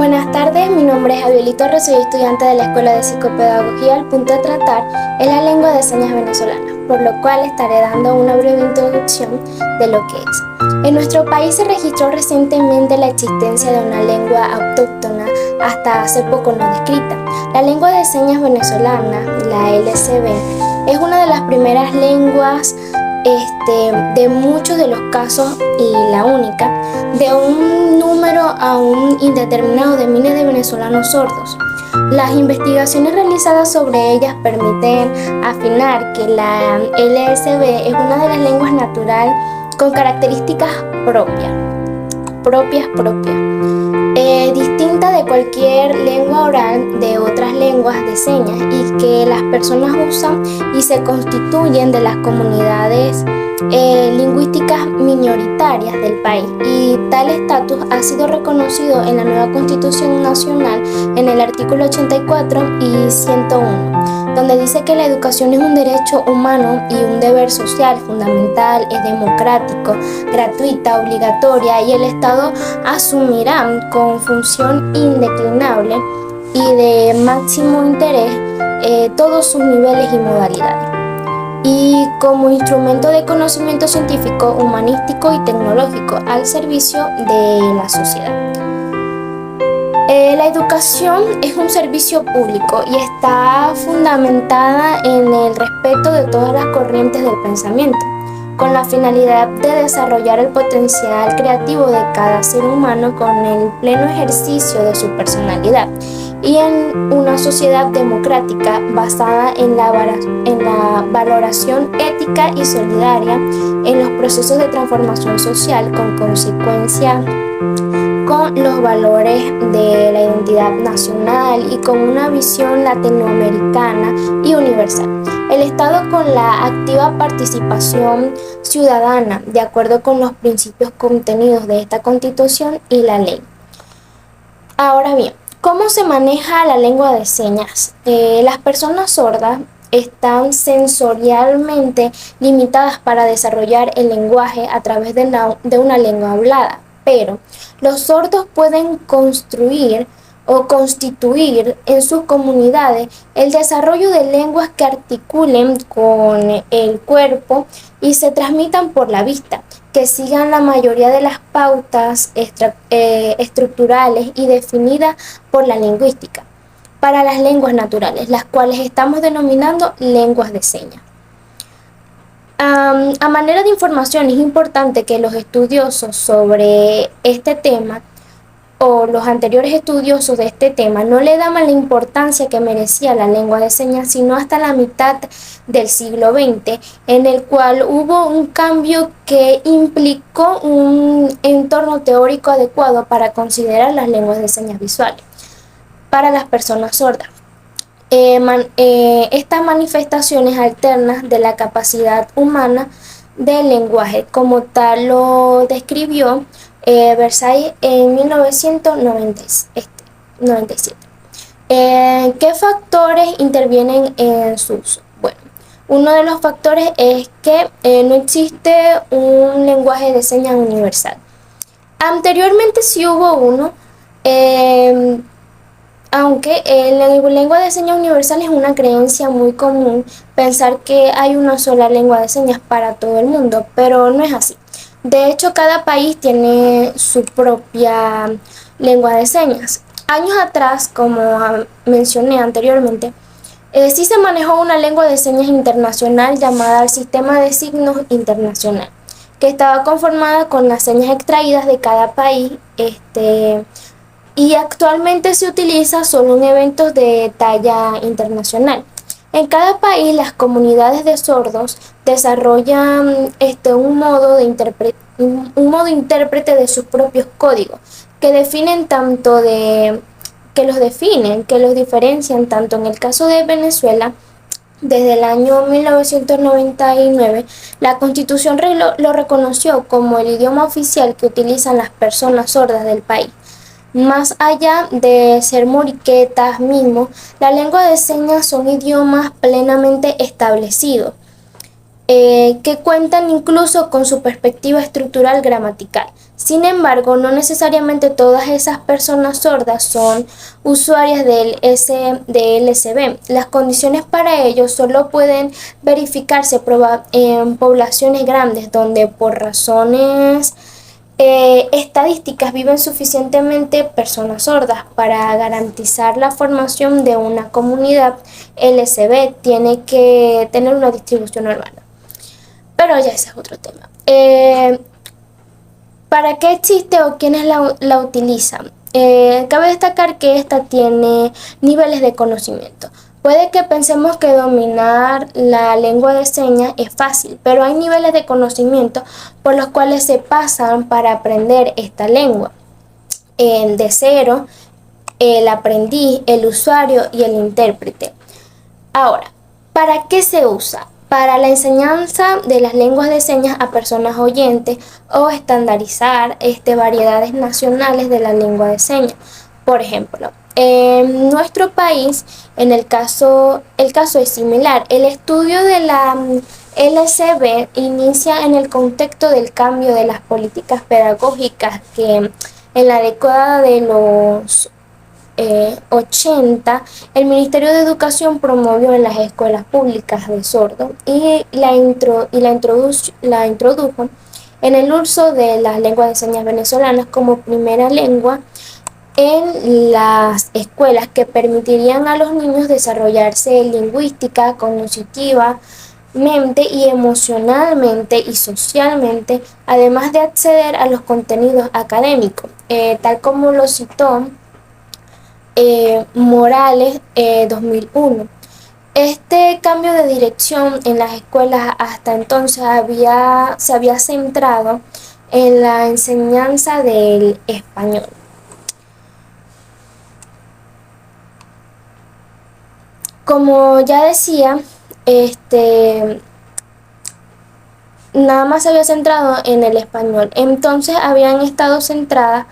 Buenas tardes, mi nombre es Abieli Torres, soy estudiante de la Escuela de Psicopedagogía. El punto a tratar es la lengua de señas venezolana, por lo cual estaré dando una breve introducción de lo que es. En nuestro país se registró recientemente la existencia de una lengua autóctona hasta hace poco no descrita. La lengua de señas venezolana, la LSB, es una de las primeras lenguas de muchos de los casos y la única, de un número aún indeterminado de miles de venezolanos sordos. Las investigaciones realizadas sobre ellas permiten afinar que la LSB es una de las lenguas naturales con características propias, distinta de cualquier lengua oral de otras lenguas de señas, y que las personas usan y se constituyen de las comunidades lingüísticas minoritarias del país, y tal estatus ha sido reconocido en la nueva Constitución Nacional en el artículo 84 y 101, donde dice que la educación es un derecho humano y un deber social fundamental, es democrático, gratuita, obligatoria, y el Estado asumirá con función indeclinable y de máximo interés todos sus niveles y modalidades, y como instrumento de conocimiento científico, humanístico y tecnológico al servicio de la sociedad. La educación es un servicio público y está fundamentada en el respeto de todas las corrientes del pensamiento, con la finalidad de desarrollar el potencial creativo de cada ser humano con el pleno ejercicio de su personalidad, y en una sociedad democrática basada en la valoración ética y solidaria en los procesos de transformación social, con consecuencia con los valores de la identidad nacional y con una visión latinoamericana y universal. El Estado con la activa participación ciudadana, de acuerdo con los principios contenidos de esta Constitución y la ley. Ahora bien, ¿cómo se maneja la lengua de señas? Las personas sordas están sensorialmente limitadas para desarrollar el lenguaje a través de una lengua hablada, pero los sordos pueden construir o constituir en sus comunidades el desarrollo de lenguas que articulen con el cuerpo y se transmitan por la vista, que sigan la mayoría de las pautas estructurales y definidas por la lingüística para las lenguas naturales, las cuales estamos denominando lenguas de señas. A manera de información, es importante que los estudiosos sobre este tema o los anteriores estudiosos de este tema no le daban la importancia que merecía la lengua de señas, sino hasta la mitad del siglo XX, en el cual hubo un cambio que implicó un entorno teórico adecuado para considerar las lenguas de señas visuales para las personas sordas. Estas manifestaciones alternas de la capacidad humana del lenguaje, como tal lo describió Versailles en 1997. ¿Qué factores intervienen en su uso? Bueno, uno de los factores es que no existe un lenguaje de señas universal. Anteriormente sí hubo uno, aunque la lengua de señas universal es una creencia muy común pensar que hay una sola lengua de señas para todo el mundo, pero no es así. De hecho, cada país tiene su propia lengua de señas. Años atrás, como mencioné anteriormente, sí se manejó una lengua de señas internacional llamada el Sistema de Signos Internacional, que estaba conformada con las señas extraídas de cada país, y actualmente se utiliza solo en eventos de talla internacional. En cada país, las comunidades de sordos desarrollan un modo intérprete de sus propios códigos, que los diferencian tanto en el caso de Venezuela. Desde el año 1999, la Constitución lo reconoció como el idioma oficial que utilizan las personas sordas del país. Más allá de ser moriquetas mismos, la lengua de señas son idiomas plenamente establecidos, que cuentan incluso con su perspectiva estructural gramatical. Sin embargo, no necesariamente todas esas personas sordas son usuarias de LSB. Las condiciones para ello solo pueden verificarse en poblaciones grandes donde por razones estadísticas viven suficientemente personas sordas para garantizar la formación de una comunidad. LSB tiene que tener una distribución urbana. Pero ya ese es otro tema. ¿Para qué existe o quiénes la utilizan? Cabe destacar que esta tiene niveles de conocimiento. Puede que pensemos que dominar la lengua de señas es fácil, pero hay niveles de conocimiento por los cuales se pasan para aprender esta lengua. De cero, el aprendiz, el usuario y el intérprete. Ahora, ¿para qué se usa? Para la enseñanza de las lenguas de señas a personas oyentes o estandarizar variedades nacionales de la lengua de señas. Por ejemplo, en nuestro país, el caso es similar. El estudio de la LCB inicia en el contexto del cambio de las políticas pedagógicas que en la década de los 80, el Ministerio de Educación promovió en las escuelas públicas de sordos y la introdujo en el uso de las lenguas de señas venezolanas como primera lengua en las escuelas, que permitirían a los niños desarrollarse lingüística, cognitivamente y emocionalmente y socialmente, además de acceder a los contenidos académicos, tal como lo citó Morales 2001. Este cambio de dirección en las escuelas hasta entonces se había centrado en la enseñanza del español. Como ya decía, nada más se había centrado en el español. Entonces habían estado centradas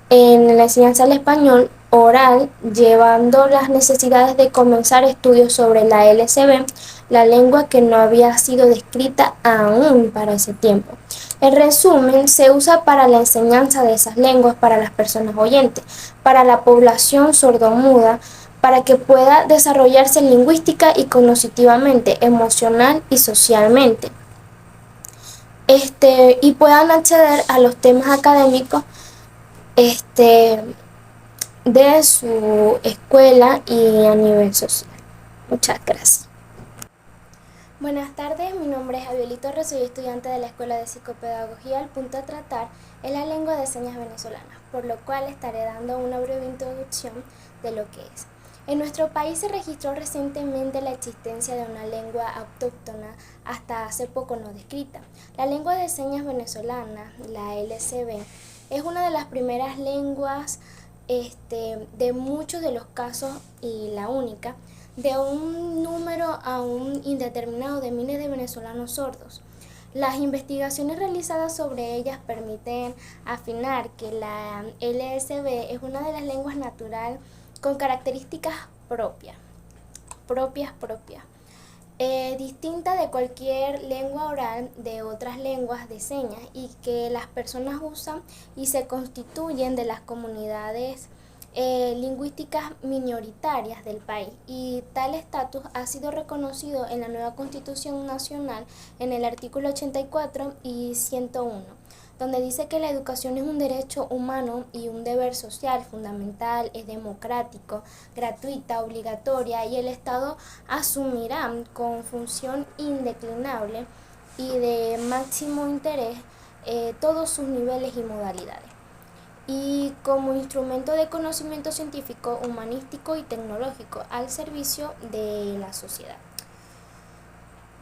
en la enseñanza del español oral, llevando las necesidades de comenzar estudios sobre la LCB, la lengua que no había sido descrita aún para ese tiempo. En resumen, se usa para la enseñanza de esas lenguas para las personas oyentes, para la población sordomuda, para que pueda desarrollarse lingüística y cognitivamente, emocional y socialmente, y puedan acceder a los temas académicos de su escuela y a nivel social. Muchas gracias. Buenas tardes, mi nombre es Abielito Torres, soy estudiante de la Escuela de Psicopedagogía. El punto a tratar es la lengua de señas venezolana, por lo cual estaré dando una breve introducción de lo que es. En nuestro país se registró recientemente la existencia de una lengua autóctona hasta hace poco no descrita. La lengua de señas venezolana, la LCB, es una de las primeras lenguas de muchos de los casos y la única de un número aún indeterminado de miles de venezolanos sordos. Las investigaciones realizadas sobre ellas permiten afinar que la LSB es una de las lenguas natural con características propias, distinta de cualquier lengua oral de otras lenguas de señas, y que las personas usan y se constituyen de las comunidades lingüísticas minoritarias del país, y tal estatus ha sido reconocido en la nueva Constitución Nacional en el artículo 84 y 101, donde dice que la educación es un derecho humano y un deber social fundamental, es democrático, gratuita, obligatoria, y el Estado asumirá con función indeclinable y de máximo interés todos sus niveles y modalidades, y como instrumento de conocimiento científico, humanístico y tecnológico al servicio de la sociedad.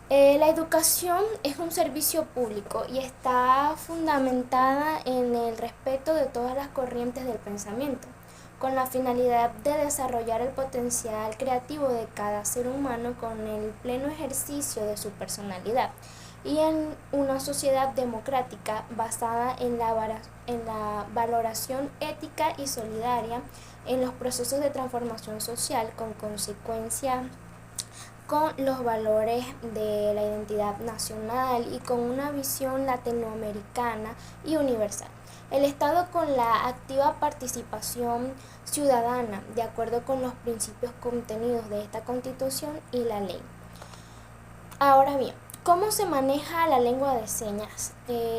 La educación es un servicio público y está fundamentada en el respeto de todas las corrientes del pensamiento, con la finalidad de desarrollar el potencial creativo de cada ser humano con el pleno ejercicio de su personalidad, y en una sociedad democrática basada en la valoración ética y solidaria en los procesos de transformación social, con consecuencia con los valores de la identidad nacional y con una visión latinoamericana y universal. El Estado con la activa participación ciudadana, de acuerdo con los principios contenidos de esta Constitución y la ley. Ahora bien, ¿cómo se maneja la lengua de señas?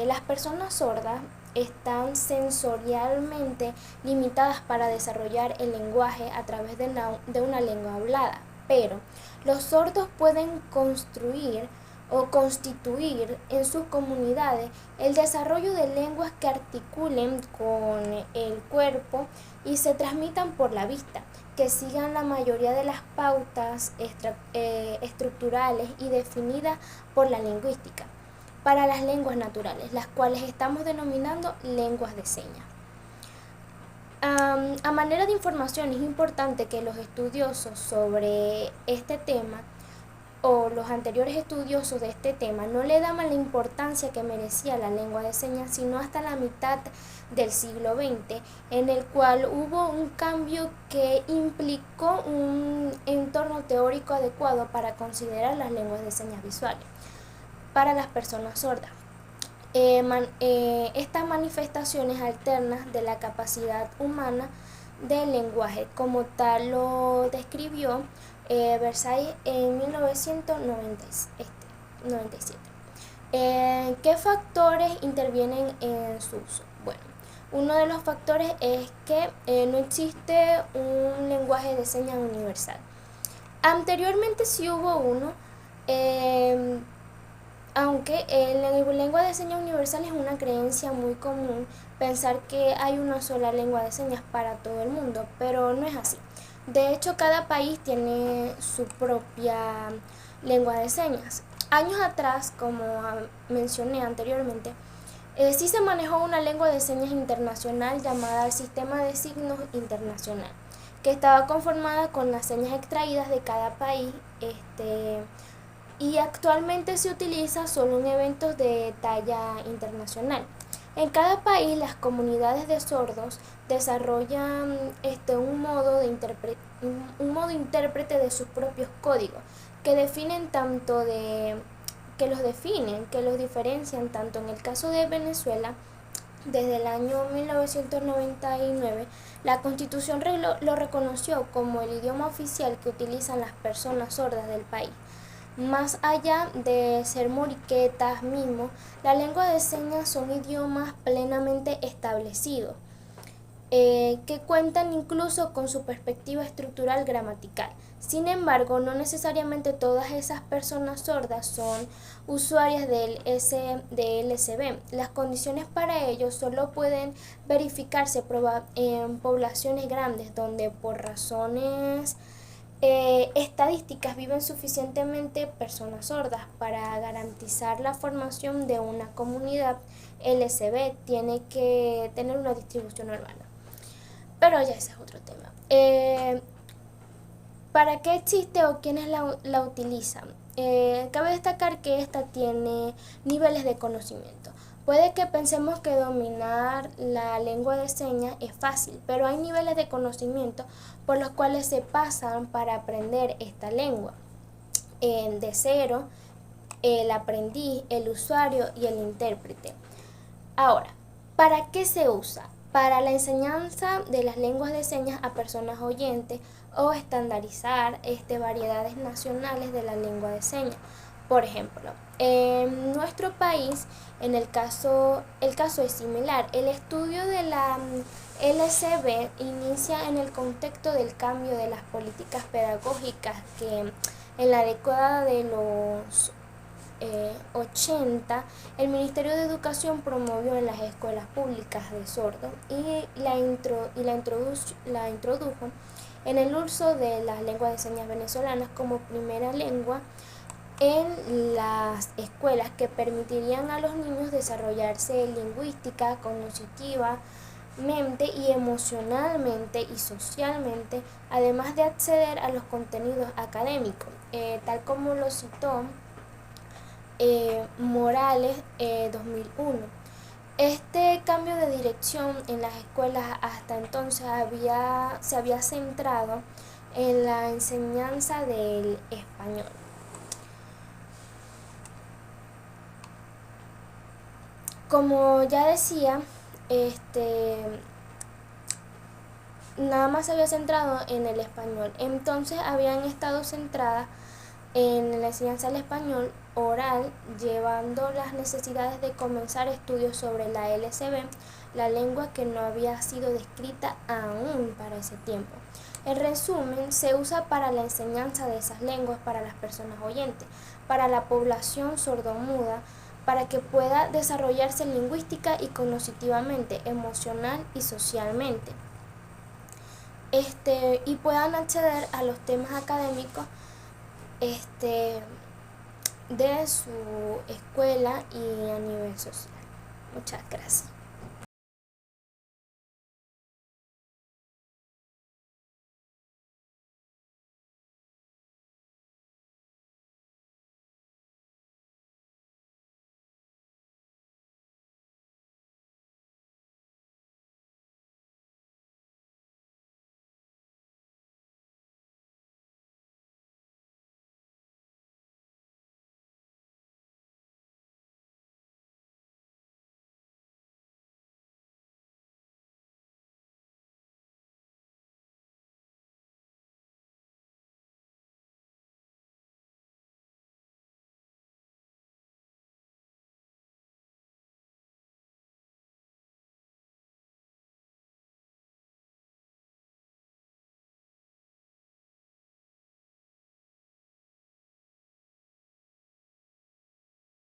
Las personas sordas están sensorialmente limitadas para desarrollar el lenguaje a través de una lengua hablada, pero los sordos pueden construir o constituir en sus comunidades el desarrollo de lenguas que articulen con el cuerpo y se transmitan por la vista, que sigan la mayoría de las pautas estructurales y definidas por la lingüística para las lenguas naturales, las cuales estamos denominando lenguas de señas. A manera de información, es importante que los estudiosos sobre este tema o los anteriores estudiosos de este tema no le daban la importancia que merecía la lengua de señas, sino hasta la mitad del siglo XX, en el cual hubo un cambio que implicó un entorno teórico adecuado para considerar las lenguas de señas visuales para las personas sordas. Estas manifestaciones alternas de la capacidad humana del lenguaje, como tal lo describió Versailles en 1997. ¿Qué factores intervienen en su uso? Bueno, uno de los factores es que no existe un lenguaje de señas universal. Anteriormente sí hubo uno, aunque la lengua de señas universal es una creencia muy común pensar que hay una sola lengua de señas para todo el mundo, pero no es así. De hecho, cada país tiene su propia lengua de señas. Años atrás, como mencioné anteriormente, sí se manejó una lengua de señas internacional llamada el Sistema de Signos Internacional, que estaba conformada con las señas extraídas de cada país, y actualmente se utiliza solo en eventos de talla internacional. En cada país las comunidades de sordos desarrollan un modo intérprete de sus propios códigos que los diferencian tanto en el caso de Venezuela. Desde el año 1999, la Constitución lo reconoció como el idioma oficial que utilizan las personas sordas del país. Más allá de ser moriquetas, mimos, la lengua de señas son idiomas plenamente establecidos, que cuentan incluso con su perspectiva estructural gramatical. Sin embargo, no necesariamente todas esas personas sordas son usuarias del LSB. Las condiciones para ello solo pueden verificarse en poblaciones grandes donde por razones estadísticas viven suficientemente personas sordas para garantizar la formación de una comunidad. LSB tiene que tener una distribución urbana, pero ya ese es otro tema. ¿Para qué existe o quiénes la utilizan? Cabe destacar que esta tiene niveles de conocimiento. Puede que pensemos que dominar la lengua de señas es fácil, pero hay niveles de conocimiento por los cuales se pasan para aprender esta lengua. De cero, el aprendiz, el usuario y el intérprete. Ahora, ¿para qué se usa? Para la enseñanza de las lenguas de señas a personas oyentes o estandarizar variedades nacionales de la lengua de señas. Por ejemplo, en nuestro país, el caso es similar. El estudio de la LSB inicia en el contexto del cambio de las políticas pedagógicas que en la década de los 80, el Ministerio de Educación promovió en las escuelas públicas de sordos y la introdujo en el uso de las lenguas de señas venezolanas como primera lengua en las escuelas, que permitirían a los niños desarrollarse lingüística, cognitivamente y emocionalmente y socialmente, además de acceder a los contenidos académicos, tal como lo citó Morales 2001. Este cambio de dirección en las escuelas hasta entonces se había centrado en la enseñanza del español. Como ya decía, nada más se había centrado en el español. Entonces habían estado centradas en la enseñanza del español oral, llevando las necesidades de comenzar estudios sobre la LSB, la lengua que no había sido descrita aún para ese tiempo. En resumen, se usa para la enseñanza de esas lenguas para las personas oyentes, para la población sordomuda, para que pueda desarrollarse lingüística y cognitivamente, emocional y socialmente, y puedan acceder a los temas académicos de su escuela y a nivel social. Muchas gracias.